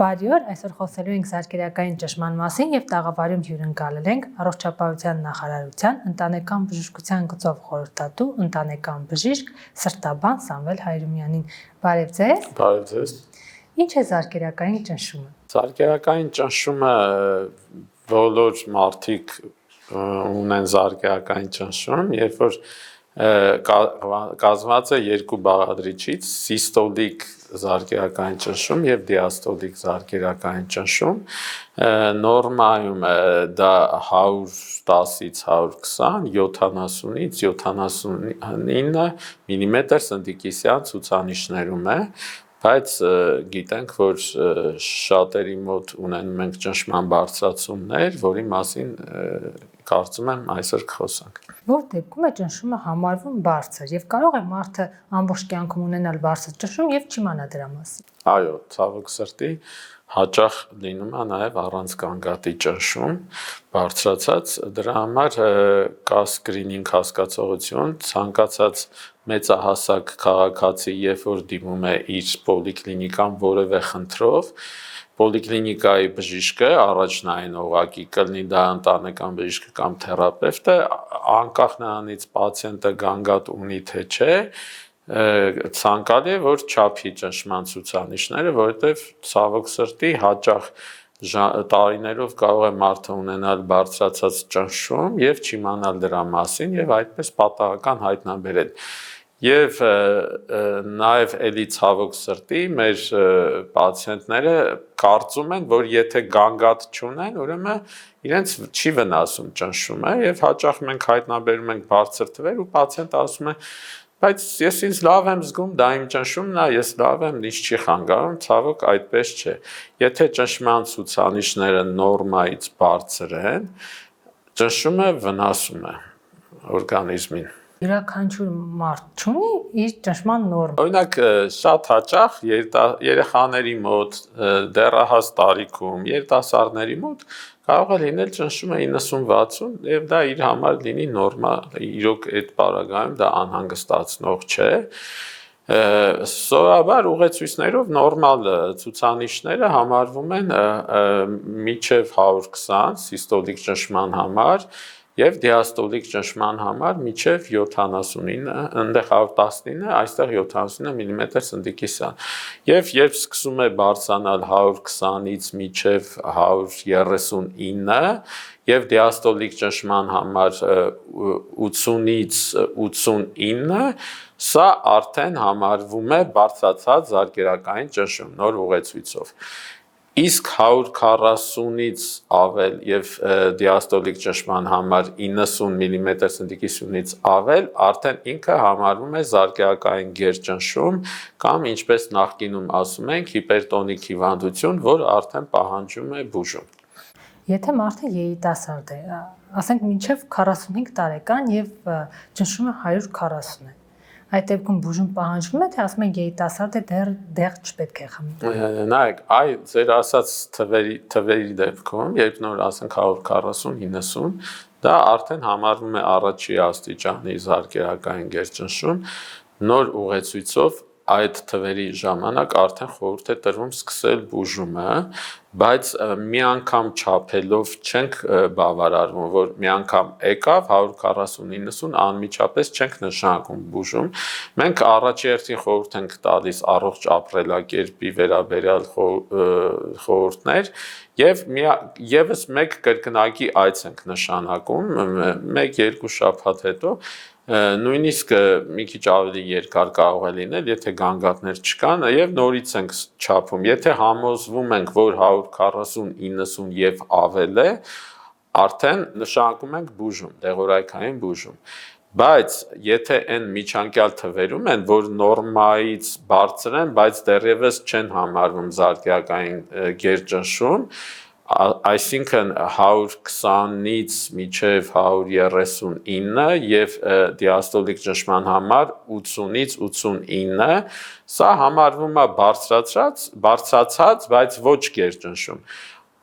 Բարի օր, այսօր խոսելու ենք զարկերակային ճնշման մասին եւ տաղավարում հյուրընկալել ենք Առողջապահության նախարարության ընտանեկան բժշկության գծով խորհրդատու ընտանեկան բժիշկ Սրտաբան Սամվել Հայրումյանին։ Բարև ձեզ։ Բարև ձեզ։ Ինչ է զարկերակային ճնշումը։ Զարկերակային ճնշումը բոլոր մարդիկ ունեն զարկերակային ճնշում, երբ որ կազմված է երկու բաղադրիչից՝ սիստոլիկ զարկերակային ճնշում եւ դիաստոլիկ զարկերակային ճնշում, նորմայում դա 110-ից 120, 70-ից 79 մմ սնդիկիսյան ցուցանիշներում է, բայց գիտենք, որ շատերի մոտ ունենում ենք ճնշման բարձրացումներ, որի մասին կարծում եմ այսօր կխոսանք։ Որ դեպքում է ճնշումը համարվում բարձր եւ կարող է մարդը ամբողջ կյանքում ունենալ բարձր ճնշում եւ չիմանա դրա մասին։ Այո, ցավոք սրտի հաճախ լինում է նաև առանց գանգատի ճնշում բարձրացած, դրա համար կա սկրինինգ հասկացողություն, ցանկացած մեծահասակ քաղաքացի, երբ որ դիմում է իր պոլիկլինիկան որևէ խնդրով, պոլիկլինիկայի բժիշկը առաջնային օղակի կլինի դա ընտանեկան բժիշկը կամ թերապևտը, անկախ նրանից պացիենտը գանգատ ունի թե չէ, ցանկալի է որ չափի ճնշման ցուցանիշները, որովհետև ցավոք սրտի հաճախ տարիներով կարող է մարդը ունենալ բարձրացած ճնշում եւ չիմանալ դրա մասին եւ այդպես պատահական հայտնաբերել։ Եվ նաև էլի ցավոք սրտի մեր պացիենտները կարծում են, որ եթե գանգատ չունեն, ուրեմն իրենց չի վնասում ճնշումը եւ հաճախ մենք հայտնաբերում ենք բարձր թվեր ու պացիենտը ասում է, բայց ես ինձ լավ եմ զգում, դա իմ ճնշումն է, ես լավ եմ, ինձ չի խանգարում, ցավոք այդպես չէ։ Եթե ճնշման ցուցանիշները նորմայից բարձր են, ճնշումը վնասում է օրգանիզմին։ Յուրաքանչյուր մարդ ունի իր ճնշման նորմ։ Օրինակ շատ հաճախ երեխաների մոտ, դեռահաս տարիքում, երիտասարդների մոտ կարող է լինել ճնշումը 90-60 եւ դա իր համար լինի նորմալ, իրոք այդ պարագայում դա անհանգստացնող չէ։ Սովորաբար ուղեցույցներով նորմալ ցուցանիշները համարվում են մինչև 120 սիստոլիկ ճնշման համար եւ դիաստոլիկ ճնշման համար մինչև 79, այնտեղ 119, այստեղ 79 մմ սնդիկիսյան։ Եվ երբ սկսում է բարձրանալ 120-ից մինչև 139 եւ դիաստոլիկ ճնշման համար 80-ից 89, սա արդեն համարվում է բարձրացած զարկերակային ճնշում նոր ուղեցույցով։ Իսկ 140-ից ավել եւ դիաստոլիկ ճնշման համար 90 մմ սնդիկիսյունից ավել արդեն ինքը համարվում է զարկերակային գերճնշում կամ ինչպես նախկինում ասում ենք հիպերտոնիկ հիվանդություն, որ արդեն պահանջում է բուժում։ Եթե մարդը երիտասարդ է, ասենք մինչև 45 տարեկան եւ ճնշումը 140 է, այդ դեպքում բուժում պահանջվում է, թե ասում են երիտասարդ է դեռ չպետք է խմի։ Նայեք, այ ձեր ասած թվերի դեպքում, երբ նոր ասենք 140-90, դա արդեն համարվում է առաջի աստիճանի զարկերակային գերճնշում, նոր ուղեցույցով այդ թվերի ժամանակ արդեն խորհուրդ է տրվում սկսել բուժումը, բայց մի անգամ չափելով չենք բավարարվում, որ մի անգամ եկավ 140-90 անմիջապես չենք նշանակում բուժում։ Մենք առաջերտին խորհուրդ ենք տալիս առողջ ապրելակերպի վերաբերյալ խորհուրդներ եւ եւս մեկ կրկնակի այց ենք նշանակում 1-2 շաբաթ հետո նույնիսկ մի քիչ ավելի երկար կարող է լինել, եթե գանգատներ չկան եւ նորից ենք չափում։ Եթե համոզվում ենք, որ 140-90 եւ ավել է, արդեն նշանակում ենք բուժում, դեղորայքային բուժում։ Բայց եթե այն միջանկյալ թվերում են, որ նորմայից բարձր են, բայց դեռևս չեն համարվում զարկերակային գերճնշում, այսինքն 120-ից մինչև 139 եւ դիաստոլիկ ճնշման համար 80-ից 89, սա համարվում է բարձրացած, բայց ոչ գերճնշում։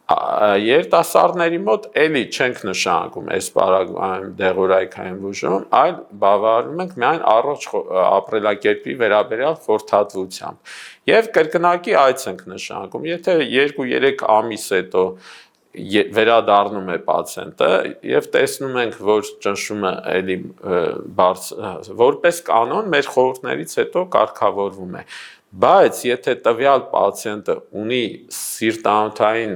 Երիտասարդների մոտ էլի չենք նշանակում այս պարագայում դեղորայքային բուժում, այլ բավարարում ենք միայն առողջ ապրելակերպի վերաբերյալ խորհրդատվությամբ։ Եվ կրկնակի այց ենք նշանակում, եթե 2-3 ամիս հետո վերադառնում է պացիենտը եւ տեսնում ենք, որ ճնշումը էլի որպես կանոն մեր խորհուրդներից հետո կարգավորվում է, բայց եթե տվյալ պացիենտը ունի սիրտանոթային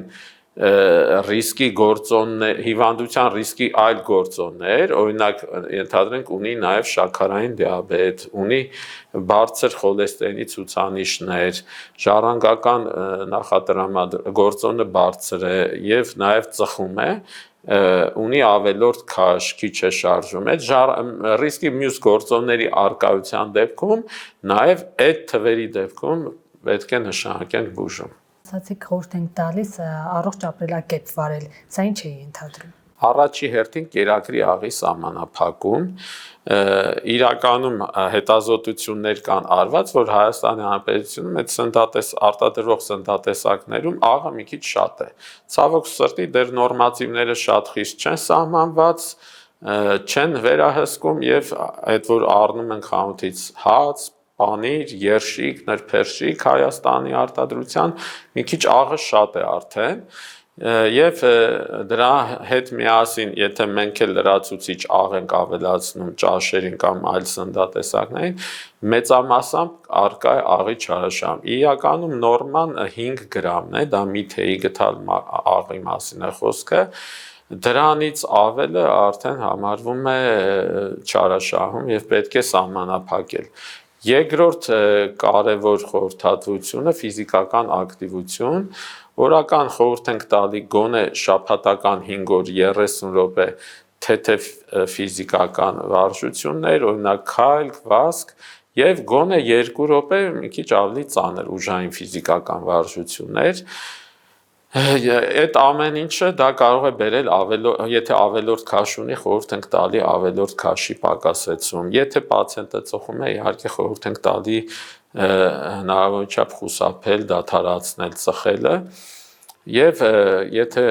ռիսկի գործոններ, հիվանդության ռիսկի այլ գործոններ, օրինակ ենթադրենք ունի նաև շաքարային դիաբետ, ունի բարձր խոլեստերինի ցուցանիշներ, ժառանգական գործոնը բարձր է եւ նաև ծխում է, ունի ավելորդ քաշ, քիչ է շարժում, այդ ռիսկի մյուս գործոնների արկայության դեպքում նաև այդ թվերի դեպքում պետք է նշանակենք բուժում։ Ասացիք խորհուրդ ենք տալիս առողջ ապրելակերպ վարել, սա ինչ է ենթադրում։ Առաջի հերթին կերակրի աղի սահմանափակում, իրականում հետազոտություններ կան արված, որ Հայաստանի Հանրապետությունում այդ արտադրող սննդատեսակներում աղը մի քիչ շատ է։ Ցավոք սրտի դեռ նորմատիվները շատ խիստ չեն սահմանված, չեն վերահսկում եւ այդ որ առնում են խանութից հաց, պանիր, երշիկ, նրբերշիկ Հայաստանի արտադրության, մի քիչ աղը շատ է արդեն, եւ դրա հետ միասին, եթե մենք էլ լրացուցիչ աղ ենք ավելացնում ճաշերին կամ այլ սննդատեսակներին, մեծամասամբ առկա է աղի չարաշահում։ Իրականում նորման 5 գրամն է, դա մի թեյի գթալ աղի մասին է խոսքը, դրանից ավելը արդեն համարվում է չարաշահում եւ պետք է սահմանափակել։ Երկրորդ կարևոր խորհրդատվությունը ֆիզիկական ակտիվություն, օրական խորհուրդ ենք տալի գոնե շաբաթական 5 օր 30 րոպե թեթև ֆիզիկական վարժություններ, օրինակ քայլ, վազք եւ գոնե 2 րոպե մի քիչ ավելի ծանր ուժային ֆիզիկական վարժություններ։ Այդ ամեն ինչը դա կարող է բերել եթե ավելորդ քաշ ունի, խորհուրդ ենք տալի ավելորդ քաշի պակասեցում։ Եթե պացիենտը ծխում է, իհարկե խորհուրդ ենք տալի հնարավորինչափ խուսափել, դադարեցնել ծխելը։ Եվ եթե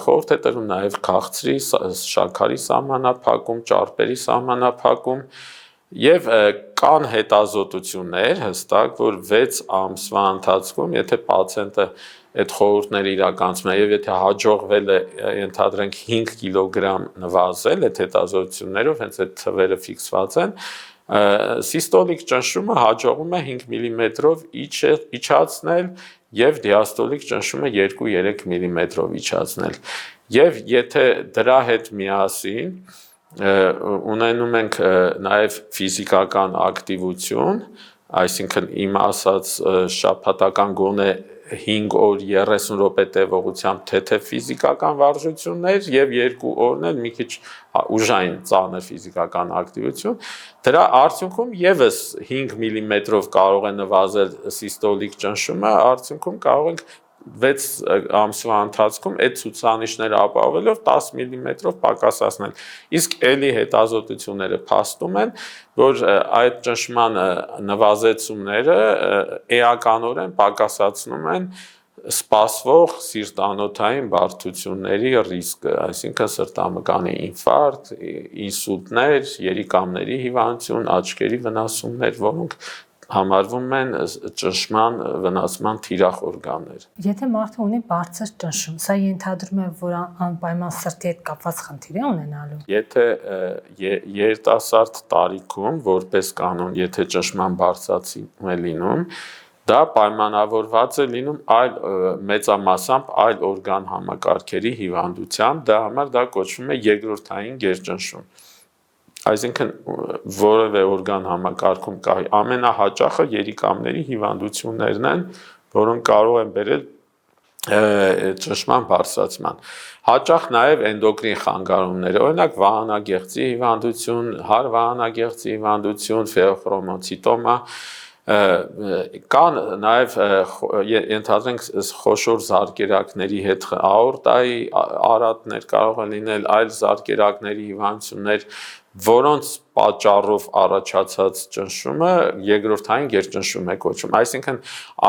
խորհուրդ է տրվում նաև քաղցրի, շաքարի սահմանափակում, ճարպերի սահմանափակում, եւ կան հետազոտություններ հստակ, որ 6 ամսվա ընթացքում, եթե պացիենտը այդ խորհուրդները իրականացնում է եւ եթե հաջողվել է ենթադրենք 5 կիլոգրամ նվազել այդ հետազոտություններով, հենց այդ թվերը ֆիքսված են, սիստոլիկ ճնշումը հաջողվում է 5 մմ-ով իջացնել եւ դիաստոլիկ ճնշումը 2-3 մմ-ով իջացնել։ Եվ եթե դրա հետ միասին ունենում ենք նաև ֆիզիկական ակտիվություն, այսինքն իմ ասած շաբաթական գոնե 5 օր 30 րոպե տևողությամբ թեթև ֆիզիկական վարժություններ եւ 2 օրն էլ մի քիչ ուժային ծանր ֆիզիկական ակտիվություն, դրա արդյունքում եւս 5 մմ-ով կարող է նվազել սիստոլիկ ճնշումը, արդյունքում կարող ենք 6 ամսվա ընթացքում այդ ցուցանիշները ապահովելով 10 մմ-ով պակասացնել։ Իսկ էլի հետազոտությունները փաստում են, որ այդ ճնշման նվազեցումները էականորեն պակասացնում են սպասվող սիրտանոթային բարդությունների ռիսկը, այսինքն սրտամկանի ինֆարկտ, ինսուլտներ, երիկամների հիվանդություն, աչքերի վնասումներ, որոնք համարվում են ճնշման վնասման թիրախ օրգաններ։ Եթե մարդը ունի բարձր ճնշում, սա ենթադրում է, որ անպայման սրտի հետ կապված խնդիր է ունենալու։ Եթե երիտասարդ տարիքում, որպես կանոն, եթե ճնշման բարձրացում է լինում, դա պայմանավորված է լինում այլ մեծամասամբ այլ օրգան համակարգերի հիվանդությամբ, դա համար դա կոչվում է երկրորդային գերճնշում։ Այսինքն որևէ օրգան համակարգում կա ամենահաճախը երիկամների հիվանդություններն են, որոնք կարող են բերել ճնշման բարձրացման։ Հաճախ նաև էնդոկրին խանգարումներ, օրինակ վահանագեղձի հիվանդություն, հարվահանագեղձի հիվանդություն, ֆեոխրոմոցիտոմա, կան նաև ենթադրենք խոշոր զարկերակների հետ աորտայի արատներ կարող են լինել, այլ զարկերակների հիվանդություններ, որոնց պատճառով առաջացած ճնշումը երկրորդային գերճնշում է կոչվում։ Այսինքն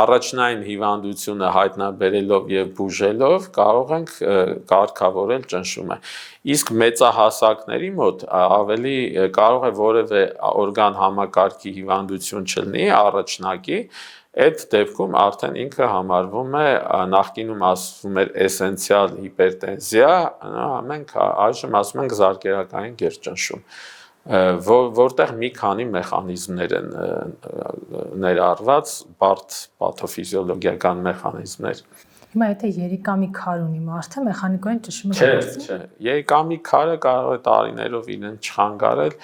առաջնային հիվանդությունը հայտնաբերելով եւ բուժելով կարող ենք կարգավորել ճնշումը։ Իսկ մեծահասակների մոտ ավելի կարող է որևէ օրգան համակարգի հիվանդություն չլինի առաջնակի, այդ դեպքում արդեն ինքը համարվում է նախկինում ասվում էր էսենցիալ հիպերտենզիա, մենք այժմ ասում ենք զարկերակային գերճնշում, որտեղ մի քանի մեխանիզմներ են ներառված, բարդ պաթոֆիզիոլոգիական մեխանիզմներ։ Հիմա եթե երիկամի քար ունի մարդը, մեխանիկորեն ճնշումը չէ, երիկամի քարը կարող է տարիներով իրեն չխանգարել,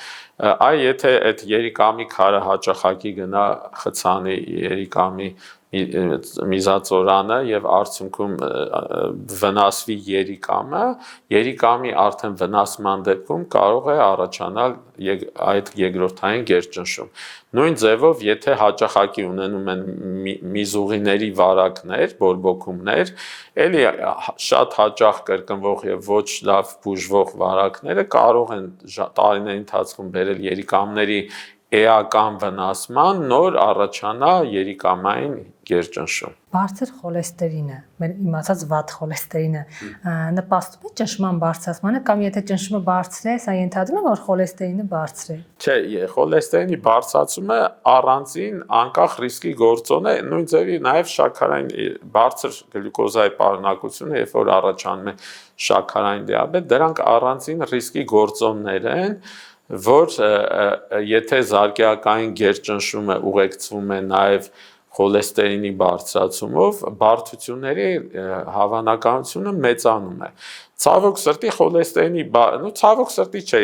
այ եթե այդ երիկամի քարը հաճախակի գնա խցանի երիկամի միզածորանը եւ արդյունքում վնասվի երիկամի արդեն վնասման դեպքում կարող է առաջանալ այդ երկրորդային գերճնշում։ Նույն ձևով, եթե հաճախակի ունենում են միզուղիների վարակներ, բորբոքումներ, էլի շատ հաճախ կրկնվող եւ ոչ լավ բուժվող վարակները կարող են տարիների ընթացքում բերել երիկամների էական վնասման, նոր առաջանա երիկամային գերճնշում։ Բարձր խոլեստերինը, մեր իմացած վատ խոլեստերինը նպաստում է ճնշման բարձրացմանը կամ եթե ճնշումը բարձր է, սա ենթադրում է, որ խոլեստերինը բարձր է։ Չէ, խոլեստերինի բարձրացումը առանձին անկախ ռիսկի գործոն է, նույն ձևի նաև շաքարային բարձր գլյուկոզայի պարունակությունը, երբ որ առաջանում է շաքարային դիաբետ, դրանք առանձին ռիսկի գործոններ են, որ եթե զարկերակային գերճնշումը ուղեկցվում է նաև խոլեստերինի բարձրացումով, բարդությունների հավանականությունը մեծանում է։ Ցավոք սրտի խոլեստերինի, ցավոք սրտի չէ,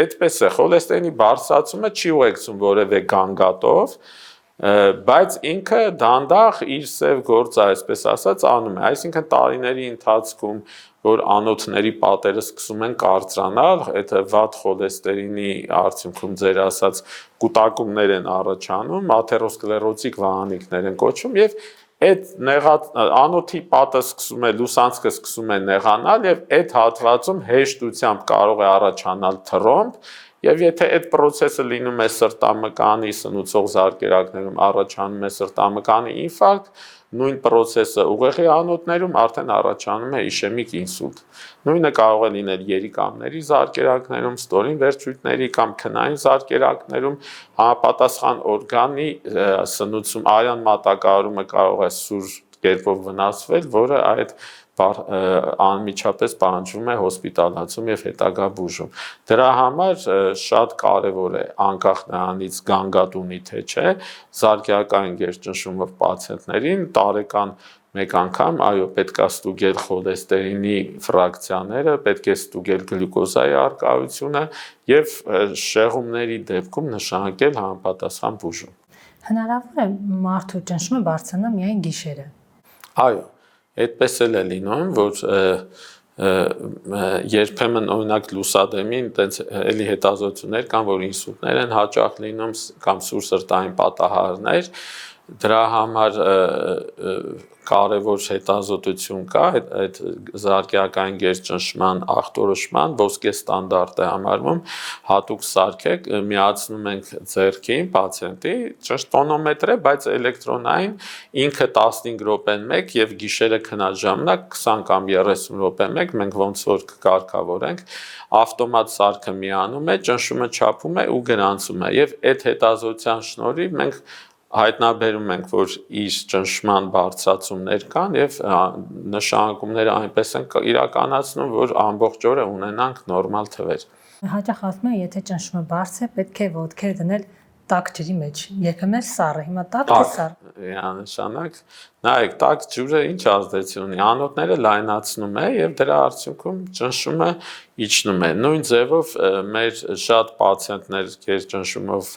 այդպես է, խոլեստերինի բարձրացումը չի ուղեկցում որևէ գանգատով, բայց ինքը դանդաղ իր սև գործը, այսպես ասած, անում է, այսինքն տարիների ընթացքում, որ անոթների պատերը սկսում են կարծրանալ, այդ վատ խոլեստերինի արդյունքում ձեր ասած կուտակումներ են առաջանում, աթերոսկլերոտիկ վահանիկներ են կոչվում եւ այդ անոթի պատը սկսում է, լուսանցքը սկսում է նեղանալ եւ այդ հատվածում հեշտությամբ կարող է առաջանալ թռոմբ եւ եթե այդ process-ը լինում է սրտամկանի սնուցող զարկերակներում առաջանում է սրտամկանի ինֆարկտ, նույն process-ը ուղեղի անոթներում արդեն առաջանում է իշեմիկ ինսուլտ։ Նույնը կարող է լինել երիկամների զարկերակներում, ստորին վերջույթների կամ քնային զարկերակներում, համապատասխան օրգանի սնուցում արյան մատակարարումը կարող է սուր կերպով վնասվել, որը այդ անմիջապես պահանջվում է հոսպիտալացում եւ հետագա բուժում։ Դրա համար շատ կարեւոր է անկախ նրանից գանգատ ունի թե չէ, զարկերակային գերճնշումով պացիենտներին տարեկան մեկ անգամ, այո, պետք է ստուգել խոլեստերինի ֆրակցիաները, պետք է ստուգել գլյուկոզայի առկայությունը եւ շեղումների դեպքում նշանակել համապատասխան բուժում։ Հնարավոր է մարդու ճնշումը բարձրանա միայն գիշերը։ Այո, այդպես էլ է լինում, որ երբեմն օրինակ լուսադեմին տենց էլի հետազոտություններ կան, որ ինսուլտներ են հաճախ լինում կամ սուր սրտային պատահարներ, դրա համար կարևոր հետազոտություն կա, այդ զարկերակային գերճնշման ախտորոշման ոսկե ստանդարտ է համարվում, հատուկ սարք է, միացնում ենք ձեռքին պացիենտի, ճնշտոնոմետր է, բայց էլեկտրոնային, ինքը 15 րոպեն մեկ եւ գիշերը քնած ժամանակ 20 կամ 30 րոպե մեկ մենք ոնց որ կկարգավորենք, ավտոմատ սարքը միանում է, ճնշումը չափում է ու գրանցում է եւ այդ հետազոտության շնորհիվ մենք հայտնաբերում ենք, որ իր ճնշման բարձրացումներ կան եւ նշանակումները այնպես են իրականացնում, որ ամբողջ օրը ունենանք նորմալ թվեր։ Հաճախ ասում են, եթե ճնշումը բարձր է, պետք է ոտքեր դնել տաք ջրի մեջ, երբեմն սառը, հիմա տաք թե սառը։ Նշանակ, նայեք, տաք ջուրը ինչ ազդեցություն ունի, անոթները լայնացնում է եւ դրա արդյունքում ճնշումը իջնում է։ Նույն ձևով մեր շատ պացիենտներ գերճնշումով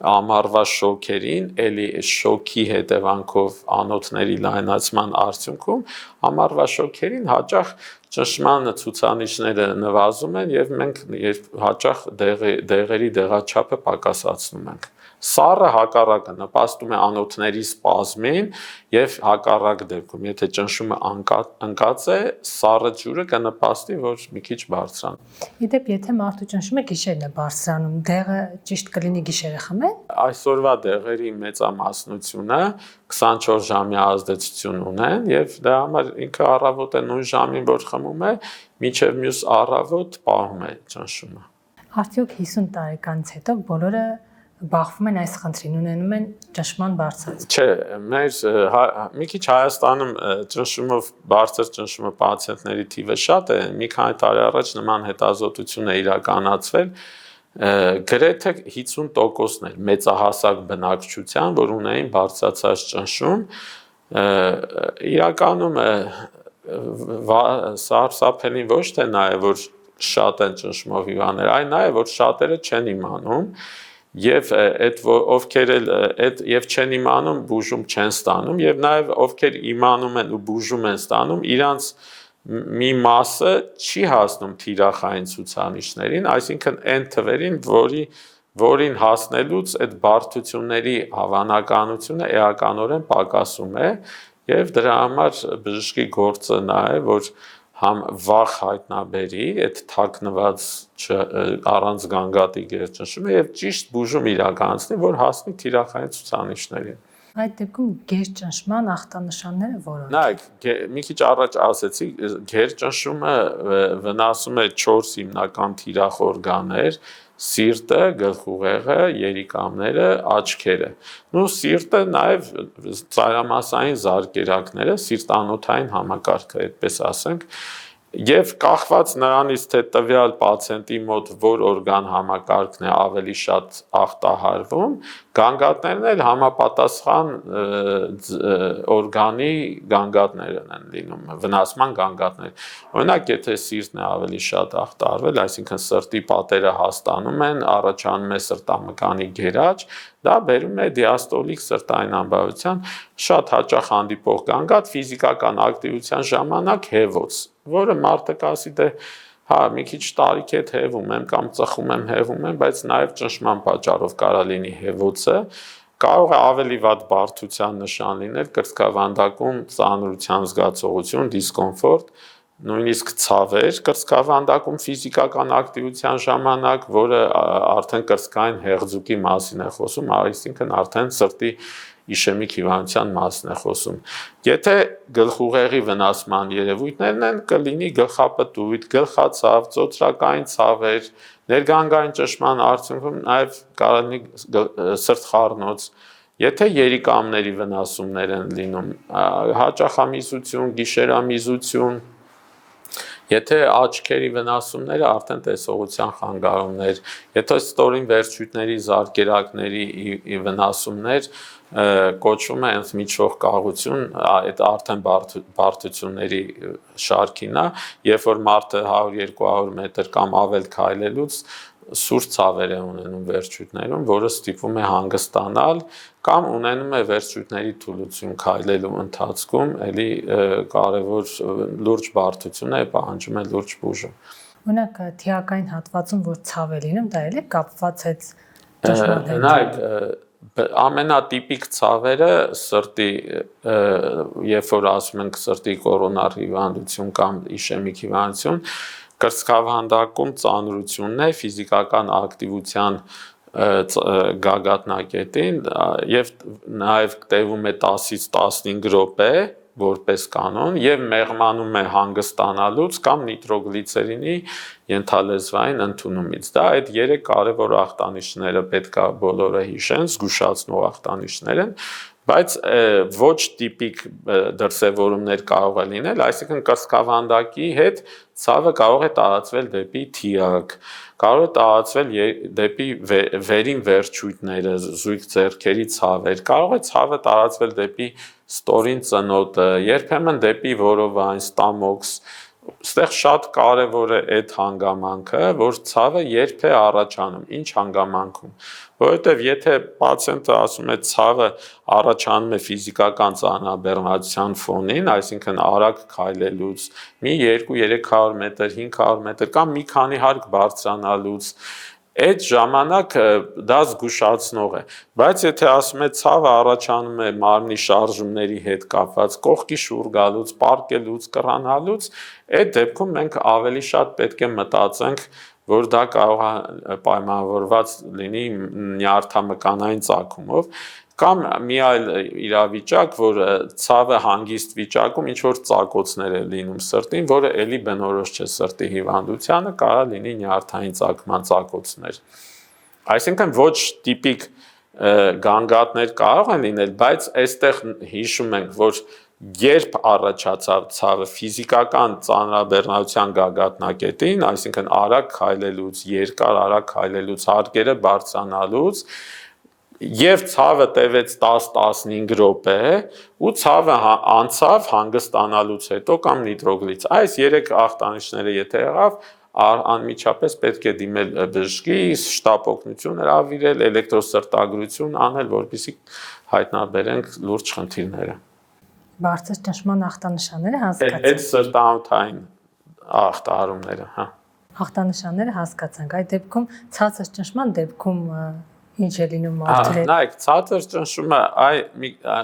ամառվա շոկերին, էլի շոկի հետևանքով անոթների լայնացման արդյունքում ամառվա շոկերին հաճախ ճնշման ցուցանիշները նվազում են եւ մենք հաճախ դեղերի դեղաչափը պակասացնում ենք։ Սառը հակառակը նպաստում է անոթների սպազմին եւ հակառակ դեպքում, եթե ճնշումը ընկած է, սառը ջուրը կնպաստի, որ մի քիչ բարձրանա։ Իդեպ, եթե մարդու ճնշումը գիշերն է բարձրանում, դեղը ճիշտ կլինի գիշերը խմել։ Այսօրվա դեղերի մեծամասնությունը 24 ժամյա ազդեցություն ունեն եւ դրա համար ինքը առավոտ է նույն ժամին որ խմում է, մինչեւ մյուս առավոտ պահում է ճնշումը։ Արդյոք 50 տարեկանից հետո բոլորը բախվում են այս խնդրին, ունենում են ճնշման բարձրացում։ Չէ, մի քիչ Հայաստանում ճնշումով բարձր ճնշումը պացիենտների թիվը շատ է, մի քանի տարի առաջ նման հետազոտություն է իրականացվել, գրեթե 50%-ն էր մեծահասակ բնակչության, որ ունեին բարձրացած ճնշում, իրականում սարսափելին ոչ թե նա է, որ շատ են ճնշումով հիվանդներ, այն նա է, որ շատերը չեն իմանում եւ այդ ովքեր էլ եւ չեն իմանում, բուժում չեն ստանում եւ նաեւ ովքեր իմանում են ու բուժում են ստանում, իրանց մի մասը չի հասնում թիրախային ցուցանիշներին, այսինքն այն թվերին, որին հասնելուց այդ բարդությունների հավանականությունը էականորեն պակասում է եւ դրա համար բժշկի գործը նա է, որ համ վախ հայտնաբերի այդ թաքնված առանց գանգատի գերճնշումը եւ ճիշտ բուժում իրականացնի, որ հասնի թիրախային ցուցանիշներին։ Այդ դեպքում գերճնշման ախտանշանները որոնք։ Նայեք, մի քիչ առաջ ասեցի, գերճնշումը վնասում է 4 հիմնական թիրախ օրգաններ՝ սիրտը, գլխուղեղը, երիկամները, աչքերը։ Նու սիրտը նաև ծայրամասային զարկերակները, սիրտանոթային համակարգը, այդպես ասենք, եւ կախված նրանից թե տվյալ պացիենտի մոտ որ օրգան համակարգն է ավելի շատ ախտահարվում, գանգատներն էլ համապատասխան օրգանի գանգատներն են լինում, վնասման գանգատներ։ Օրինակ, եթե սիրտն է ավելի շատ ախտահարվել, այսինքն սրտի պատերը հաստանում են, առաջանում է սրտամկանի գերաճ, դա բերում է դիաստոլիկ սրտային անբավության շատ հաճախ հանդիպող գանգատ ֆիզիկական ակտիվության ժամանակ հեվոց, որը մարդը կասի դե հա մի քիչ տարիք հետ հեվում եմ կամ ծխում եմ հեվում եմ, բայց նաև ճնշման պատճառով կարա լինի հեվոցը, կարող է ավելի վատ բարդության նշան լինել կրծքավանդակում ծանրության զգացողություն, դիսկոմֆորտ, նույնիսկ ցավեր կրծքավանդակում ֆիզիկական ակտիվության ժամանակ, որը արդեն կրծքային հեղձուկի մասին է խոսում, այսինքն արդեն սրտի իշեմիկ հիվանդության մասին է խոսում։ Եթե գլխուղեղի վնասման երևույթներն են, կլինի գլխապտույտ, գլխացավ, ծոծրակային ցավեր, ներգանգային ճնշման արդյունքում նաև կարող լինի սրտխառնոց։ Եթե երիկամների վնասումներ են լինում, հաճախամիզություն, գիշերամիզություն, եթե աչքերի վնասումները արդեն տեսողության խանգարումներ, եթե ստորին վերջույթների զարկերակների վնասումներ կոչվում է ընդմիջող կաղություն, այդ արդեն բարդությունների շարքին է, երբ որ մարդը 100-200 մետր կամ ավել քայլելուց սուր ցավեր է ունենում վերջույթներում, որը ստիպում է հանգստանալ կամ ունենում է վերջույթների թուլություն քայլելու ընթացքում, էլի կարևոր լուրջ բարդություն է, պահանջում է լուրջ բուժում։ Օրինակ թիակային հատվածում որ ցավ է լինում, դա էլ է կապված այդ ճնշման հետ։ Նայեք, ամենատիպիկ ցավերը սրտի, երբ որ ասում ենք սրտի կորոնար հիվանդություն կամ իշեմիկ հիվանդություն, կրծքավանդակում ծանրությունն է ֆիզիկական ակտիվության գագաթնակետին եւ նաեւ տևում է 10-ից 15 րոպե որպես կանոն եւ մեղմանում է հանգստանալուց կամ նիտրոգլիցերինի ենթալեզվային ընդունումից։ Դա այդ 3 կարևոր ախտանիշները պետք է բոլորը հիշեն, զգուշացնող ախտանիշներ են, բայց ոչ տիպիկ դրսևորումներ կարող է լինել, այսինքն կրծքավանդակի հետ ցավը կարող է տարածվել դեպի թիակ, կարող է տարածվել դեպի վերին վերջույթները, զույգ ձեռքերի ցավեր, կարող է ցավը տարածվել դեպի ստորին ծնոտը, երբեմն դեպի որովայն, ստամոքս, Այստեղ շատ կարևոր է այդ հանգամանքը, որ ցավը երբ է առաջանում, ինչ հանգամանքում, որովհետև եթե պացիենտը ասում է ցավը առաջանում է ֆիզիկական ծանրաբեռնվածության ֆոնին, այսինքն արագ քայլելուց, մի 200-300 մետր, 500 մետր կամ մի քանի հարկ բարձրանալուց, այդ ժամանակ դա զգուշացնող է, բայց եթե ասում է ցավը առաջանում է մարմնի շարժումների հետ կապված, կողքի շուռ գալուց, պառկելուց, կռանալուց, այդ դեպքում մենք ավելի շատ պետք է մտածենք, որ դա կարող է պայմանավորված լինի նյարդամկանային ծագումով, կամ մի այլ իրավիճակ, որ ցավը հանգիստ վիճակում ինչ որ ծակոցներ է լինում սրտին, որը էլի բնորոշ չէ սրտի հիվանդությանը, կարող է լինի նյարդային ծագման ծակոցներ։ Այսինքն ոչ տիպիկ գանգատներ կարող են լինել, բայց այստեղ հիշում ենք, որ երբ առաջացավ ցավը ֆիզիկական ծանրաբեռնության գագաթնակետին, այսինքն արագ քայլելուց, երկար արագ քայլելուց, հարկերը բարձրանալուց, եւ ցավը տևեց 10-15 րոպե ու ցավը անցավ հանգստանալուց հետո կամ նիտրոգլից։ Այս 3 ախտանիշները եթե եղավ, անմիջապես պետք է դիմել բժշկի, շտապ օգնություն հրավիրել, էլեկտրոսրտագրություն անել, որպեսզի հայտնաբերենք լուրջ խնդիրները։ Բարձր ճնշման ախտանշանները հասկացանք։ Այդ սրտանոթային ախտահարումները, հա։ Ախտանշանները հասկացանք։ Այդ դեպքում ցածր ճնշման դեպքում ինչ է լինում մարդու հետ։ Նայեք, ցածր ճնշումը,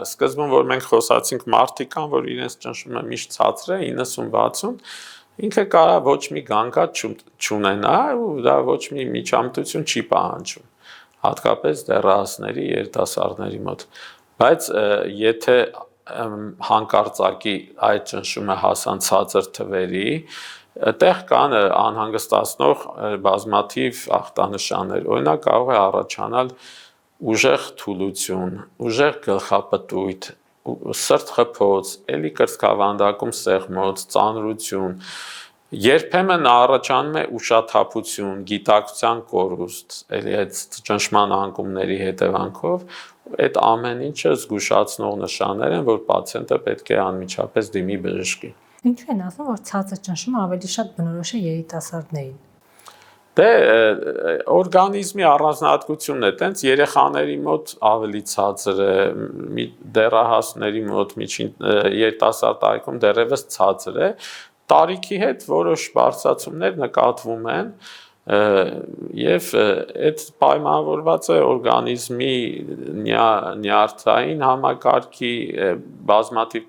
սկզբում որ մենք խոսացինք մարդիկ կան, որ իրենց ճնշումը միշտ ցածր է, 90-60, ինքը կարա ոչ մի գանգատ չունենա ու դա ոչ մի միջամտություն չի պահանջում, հատկապես դեռահասների, երիտասարդների մոտ։ Բայց եթե հանկարծակի այդ ճնշումը հասան ցածր թվերի, այդտեղ կան անհանգստացնող բազմաթիվ ախտանշաններ, օրինակ կարող է առաջանալ ուժեղ թուլություն, ուժեղ գլխապտույտ, սրտխփոց, էլի կրծքավանդակում սեղմոց, ծանրություն, երբեմն առաջանում է ուշաթափություն, գիտակցության կորուստ, էլի այդ ճնշման անկումների հետևանքով, այդ ամեն ինչը զգուշացնող նշաններ են, որ պացիենտը պետք է անմիջապես դիմի բժշկի։ Ինչու են ասում, որ ցածր ճնշումը ավելի շատ բնորոշ է երիտասարդներին։ Դե օրգանիզմի առանձնահատկությունն է, տենց երեխաների մոտ ավելի ցածր է, դեռահասների մոտ, միջին երիտասարդ տարիքում դեռևս ցածր է, տարիքի հետ որոշ բարձրացումներ նկատվում են, եւ այդ պայմանավորված է օրգանիզմի նյարդային համակարգի բազմաթիվ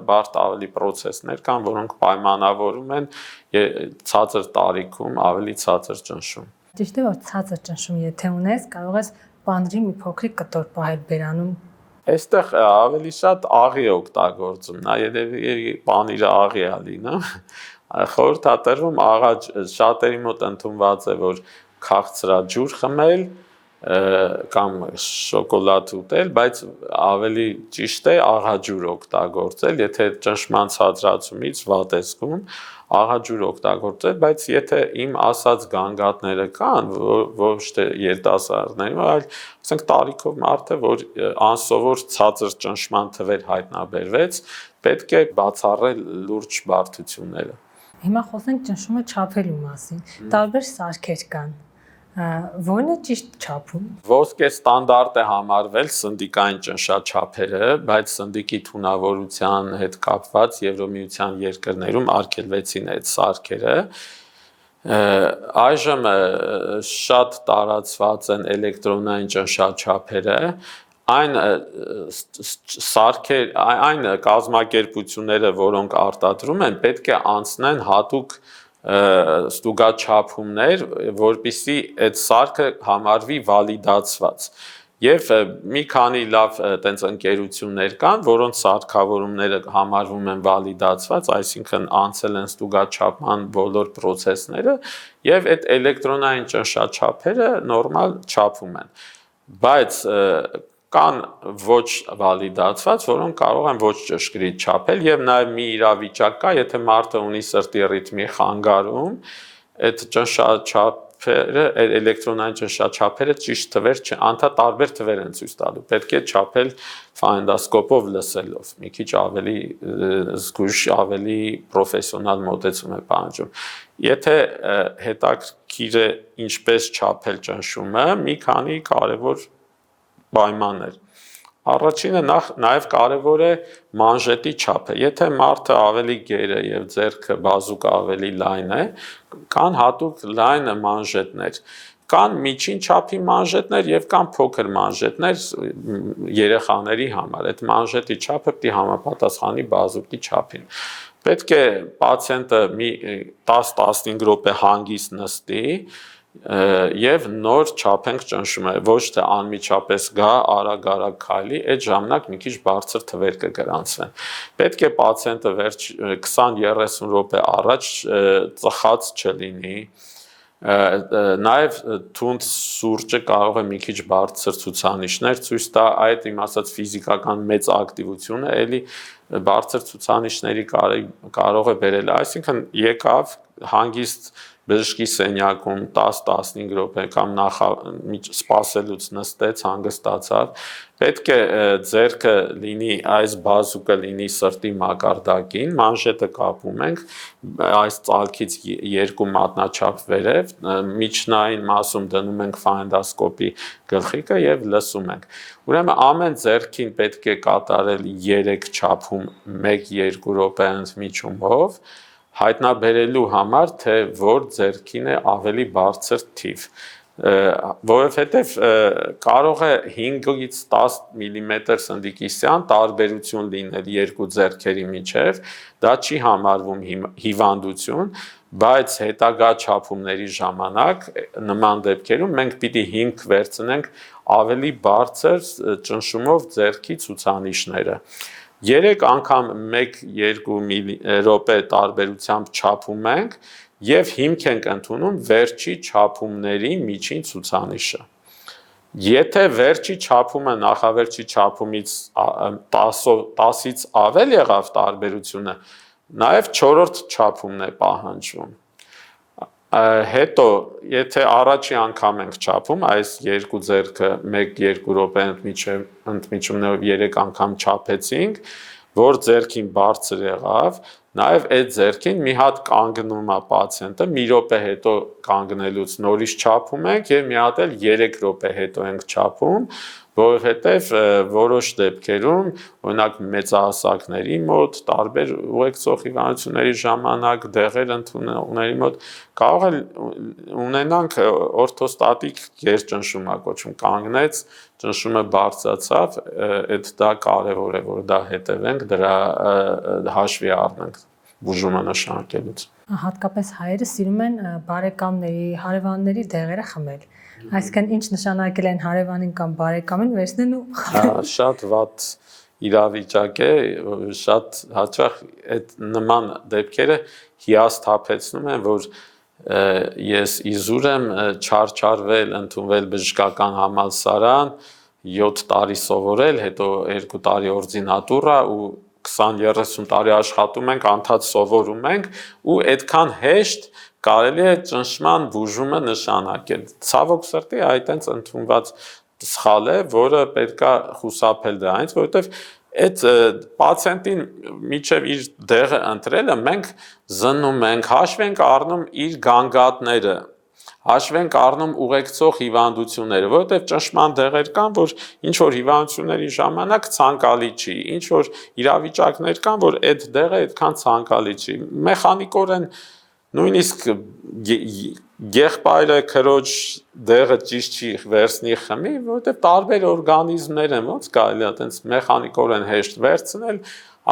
բարդ ավելի պրոցեսներ կան, որոնք պայմանավորում են ցածր տարիքում ավելի ցածր ճնշում։ Ճիշտ է, որ ցածր ճնշում եթե ունես, կարող ես պանրի մի փոքրիկ կտոր պահել բերանում։ Այստեղ ավելի շատ աղի է օգտագործում, նա երևի պանիրը աղի է լինում։ Խորհրդատրվում աղաջ շատերի մոտ ընդունված է, որ քաղցրաջուր խմել կամ շոկոլադ ուտել, բայց ավելի ճիշտ է աղաջուր օգտագործել, եթե ճնշման ցածրացումից վատ է զգում, աղաջուր օգտագործել, բայց եթե իմ ասած գանգատները կան, ոչ թե երիտասարդների, այլ ասենք տարիքով մարդը, որ անսովոր ցածր ճնշման թվեր հայտնաբերվեց, պետք է բացառել լուրջ բարդությունները։ Հիմա խոսենք ճնշումը չափելու մասին։ Տարբեր սարքեր կան։ Որն է ճիշտ չափում։ Ոսկե ստանդարտ է համարվել սնդիկային ճնշաչափերը, բայց սնդիկի թունավորության հետ կապված Եվրոմիության երկրներում արգելվեցին այդ սարքերը։ Այժմ շատ տարածված են էլեկտրոնային ճնշաչափերը, այն կազմակերպությունները, որոնք արտադրում են, պետք է անցնեն հատուկ ստուգաչափումներ, որպեսզի այդ սարքը համարվի վալիդացված։ Եվ մի քանի լավ տենց ընկերություններ կան, որոնց սարքավորումները համարվում են վալիդացված, այսինքն անցել են ստուգաչափման բոլոր պրոցեսները, եւ այդ էլեկտրոնային ճնշաչափերը նորմալ չափում են։ Բայց կան ոչ վալիդացված, որոնք կարող են ոչ ճշգրիտ չափել եւ նաեւ մի իրավիճակ կա, եթե մարդը ունի սրտի ռիթմի խանգարում, այդ ճնշաչափերը, էլեկտրոնային ճնշաչափերը ճիշտ թվեր չեն, անդադար թվեր են ցույց տալու։ Պետք է չափել ֆոնդոսկոպով լսելով, մի քիչ ավելի զգույշ, ավելի պրոֆեսիոնալ մոտեցում է պահանջում։ Եթե հետաքրքիր է ինչպես չափել ճնշումը, մի քանի կարևոր պայմաններ։ Առաջինը նաև կարևոր է մանժետի չափը։ Եթե մարդը ավելի գեր է եւ ձեռքը բազուկը ավելի լայն է, կան հատուկ լայն մանժետներ։ կան միջին չափի մանժետներ եւ կան փոքր մանժետներ երեխաների համար։ Այդ մանժետի չափը պիտի համապատասխանի բազուկի չափին։ Պետք է պացիենտը մի 10-15 րոպե հանգիստ նստի եւ նոր չափենք ճնշումը, ոչ թե անմիջապես գա, արագ քայլի, այդ ժամանակ մի քիչ բարձր թվեր կգրանցվեն։ Պետք է պացիենտը վերջ 20-30 րոպե առաջ ծխած չլինի, նաև թունդ սուրճը կարող է մի քիչ բարձր ցուցանիշներ ցույց տա, այդ իմ ասած ֆիզիկական մեծ ակտիվությունը էլի բարձր ցուցանիշների կարող է բերել, այսինքն եկավ հանգիստ բժշկի սենյակում 10-15 րոպե կամ սպասելուց նստեց, հանգստացավ, պետք է ձեռքը լինի, այս բազուկը լինի սրտի մակարդակին, մանժետը կապում ենք, այս ծալքից 2 մատնաչափ վերև, միջնային մասում դնում ենք ֆայնդասկոպի գլխիկը եւ լսում ենք։ Ուրեմն ամեն ձեռքին պետք է կատարել 3 չափում 1-2 րոպե ընդմիջումով, հայտնաբերելու համար, թե որ ձեռքին է ավելի բարձր թիվ, որովհետև կարող է 5-ից 10 մմ սնդիկիսյան տարբերություն լինել երկու ձեռքերի միջև, դա չի համարվում հիվանդություն, բայց հետագա չափումների ժամանակ նման դեպքերում մենք պիտի հիմք վերցնենք ավելի բարձր ճնշումով ձեռքի ցուցանիշները։ 3 անգամ 1-2 րոպե տարբերությամբ չափում ենք եւ հիմք ենք ընդունում վերջի չափումների միջին ցուցանիշը։ Եթե վերջի չափումը նախավերջի չափումից 10-ից ավել եղավ տարբերությունը, նաեւ 4-րդ չափումն է պահանջվում։ Հետո, եթե առաջի անգամ ենք չափում, այս երկու ձեռքը 1-2 րոպե ընդմիջումներով 3 անգամ չափեցինք, որ ձեռքին բարձր եղավ, նաև այդ ձեռքին մի հատ կանգնում է պացիենտը, մի րոպե հետո կանգնելուց նորից չափում ենք եւ մի հատ էլ 3 րոպե հետո ենք չափում, որովհետեւ որոշ դեպքերում, օրինակ մեծահասակների մոտ, տարբեր ուղեկցող հիվանդությունների ժամանակ, դեղեր ընդունողների մոտ կարող է ունենանք օրթոստատիկ գերճնշում կոչվում, կանգնեց, ճնշումը բարձրացավ, այդ դա կարևոր է, որ դա հետևենք, դրա հաշվի առնենք բուժումը նշանակելուց։ Հատկապես հայերը սիրում են բարեկամների, հարևանների դեղերը խմել։ Այսինքն ինչ նշանակել են հարևանին կամ բարեկամին վերցնեն ու խմել։ Շատ վատ իրավիճակ է, շատ հաճախ այդ նման դեպքերը հիասթափեցնում են, որ ես իզուր եմ չարչարվել, ընդունվել բժշկական համալսարան, 7 տարի սովորել, հետո 2 տարի օրդինատուրա ու 20-30 տարի աշխատում ենք, անդադ սովորում ենք ու այդքան հեշտ կարելի է ճնշման բուժումը նշանակել։ Ցավոք սրտի այդտենց ընդունված սխալ է, որը պետքա խուսափել դրանից, որովհետև այդ պացիենտին միջև իր դեղը ընտրելը մենք զննում ենք, հաշվենք առնում իր գանգատները, հաշվենք առնում ուղեկցող հիվանդությունները, որովհետև ճնշման դեղեր կան, որ ինչ որ հիվանդությունների ժամանակ ցանկալի չի, ինչ որ իրավիճակներ կան, որ այդ դեղը այդքան ցանկալի չի։ Մեխանիկորեն նույնիսկ եղբայրը քրոջ դեղը ճիշտ չի վերցնի խմի, որովհետև տարբեր օրգանիզմներ են, ոնց կարելի է այտենց մեխանիկորեն հեշտ վերցնել,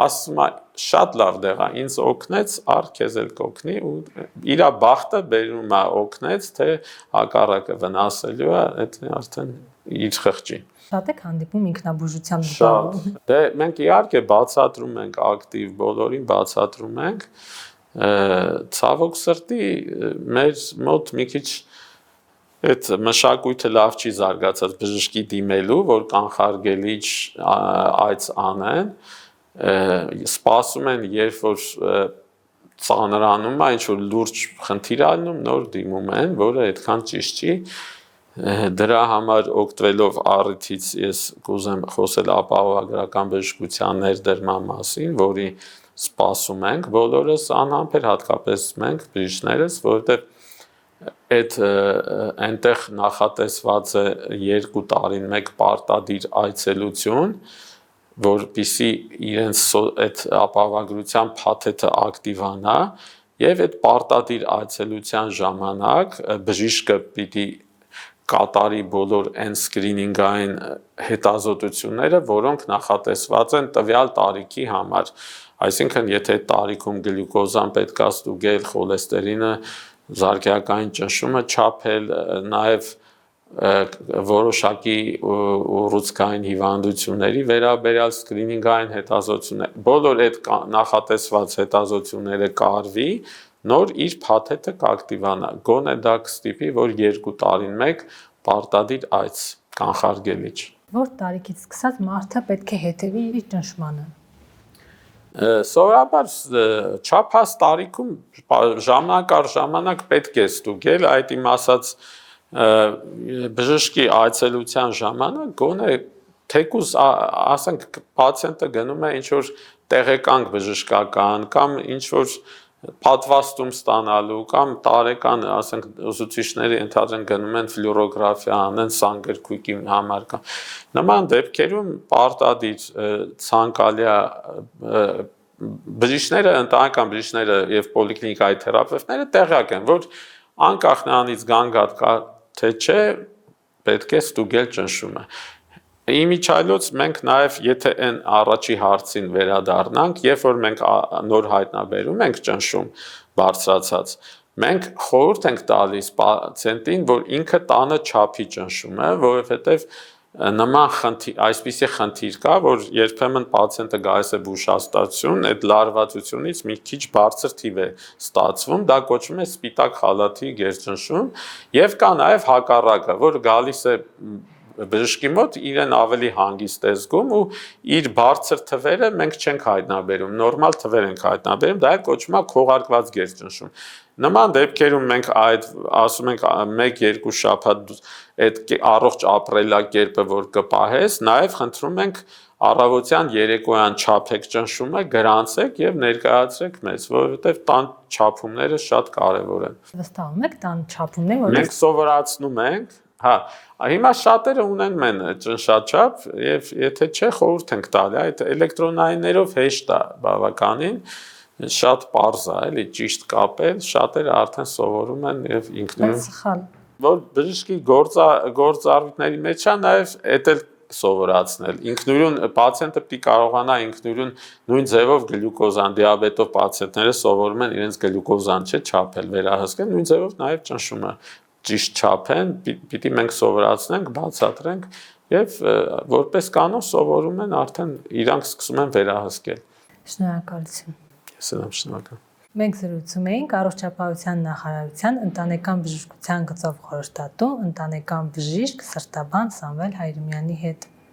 ասում է շատ լավ դեղ է, ինձ օգնեց, քեզ էլ կօգնի ու իր բախտը բերում է օգնեց, թե հակառակը վնասելու է, այդ արդեն իր խղճի։ Շատ եք հանդիպում ինքնաբուժության Շատ։ Դե մենք իհարկե բացատրում ենք ակտիվ, բոլորին բացատրում ենք, ցավոք սրտի մեր մոտ մի քիչ այդ մշակույթը լավ չի զարգացած բժշկի դիմելու, որ կանխարգելիչ այց անեն, սպասում են, երբ որ ծանրանում է, ինչ որ լուրջ խնդիր ալնում, նոր դիմում են, որը այդքան ճիշտ չի։ Դրա համար օգտվելով առիթից ես կուզեմ խոսել ապահովագրական բժշկության ներդրման մասին, որի սպասում ենք բոլորս անհամբեր, հատկապես մենք բժիշկներս, որովհետև այդ այնտեղ նախատեսված է 2 տարին մեկ պարտադիր այցելություն, որպեսզի իրենց այդ ապահովագրության փաթեթը ակտիվանա եւ այդ պարտադիր այցելության ժամանակ բժիշկը պիտի կատարի բոլոր այն սկրինինգային հետազոտությունները, որոնք նախատեսված են տվյալ տարիքի համար։ Այսինքն, եթե տարիքում գլյուկոզան պետք է ստուգել, խոլեստերինը, զարկերակային ճնշումը չափել, նաև որոշակի ուռուցքային հիվանդությունների վերաբերյալ սկրինինգային հետազոտություններ, բոլոր այդ նախատեսված հետազոտությունները կարվի, նոր իր փաթեթը կակտիվանա, գոնե դա կստիպի, որ 2 տարին մեկ պարտադիր այց կանխարգելիչ։ Որ տարիքից սկսած մարդը պետք է հետևի իր ճնշմանը։ Սովորաբար չափած տարիքում ժամանակ առ ժամանակ պետք է ստուգել, այդ իմ ասած բժշկի այցելության ժամանակ գոնե թեկուզ ասենք պացիենտը գնում է ինչ որ տեղեկանք բժշկական կամ ինչ որ պատվաստում ստանալու կամ տարեկան, ասենք, ուսուցիչները ընդհանրեն գնում են ֆլյուորոգրաֆիա անեն սանգերքույկի համար կամ նման դեպքերում պարտադիր ցանկալի է բժիշկները, ընտանեկան բժիշկները եւ պոլիկլինիկայի թերապևտները տեղյակ են, որ անկախ նրանից գանգատ կա թե չէ, պետք է ստուգել ճնշումը։ Իմիջիայլոց մենք նաև եթե այն առաջի հարցին վերադառնանք, երբ որ մենք նոր հայտնաբերում ենք ճնշում բարձրացած, մենք խորհուրդ ենք տալիս պացիենտին, որ ինքը տանը չափի ճնշումը, որովհետև նման այսպիսի խնդիր կա, որ երբեմն պացիենտը գալիս է բուժհաստատություն, այդ լարվածությունից մի քիչ բարձր թիվ է ստացվում, դա կոչվում է սպիտակ խալաթի գերճնշում, եւ կա նաև հակառակը, որ գալիս է բժշկի մոտ իրեն ավելի հանգիստ է զգում ու իր բարձր թվերը մենք չենք հայտնաբերում, նորմալ թվեր ենք հայտնաբերում, դա էլ կոչվում է քողարկված գերճնշում։ Նման դեպքերում մենք ասում ենք 1-2 շաբաթ այդ առողջ ապրելակերպը որ կպահես, նաև խնդրում ենք առավոտյան երեկոյան չափեք ճնշումը, գրանցեք եւ ներկայացրեք մեզ, որովհետեւ տան չափումները շատ կարեւոր են։ Վստահում եք տան չափումները, որ մենք սովորացնում ենք, հա, հիմա շատերը ունեն մեն ճնշաչափ եւ եթե չէ խորհուրդ ենք տալի, այդ էլեկտրոնայիններով հեշտ է բավականին, շատ պարզ է, էլի ճիշտ կապել, շատերը արդեն սովորում են եւ ինքնուրույն սխալ որ բժշկի գործառույթների մեջ է նաեւ էդ էլ սովորացնել ինքնուրույն պացիենտը պիտի կարողանա ինքնուրույն նույն ձևով գլյուկոզան դիաբետով պացիենտները սովորում են իրենց գլյուկոզան չափել վերահսկել նույն ձևով նաեւ ճնշումը ճիշտ չափեն պիտի մենք սովորացնենք բացատրենք եւ որպես կանոն սովորում են արդեն իրանք սկսում են վերահսկել Շնորհակալություն Ես եմ շնորհակալ Մենք զրուցում էինք Առողջապահության նախարարության ընտանեկան բժշկության գծով խորհրդատու ընտանեկան բժիշկ սրտաբան Սամվել Հայրումյանի հետ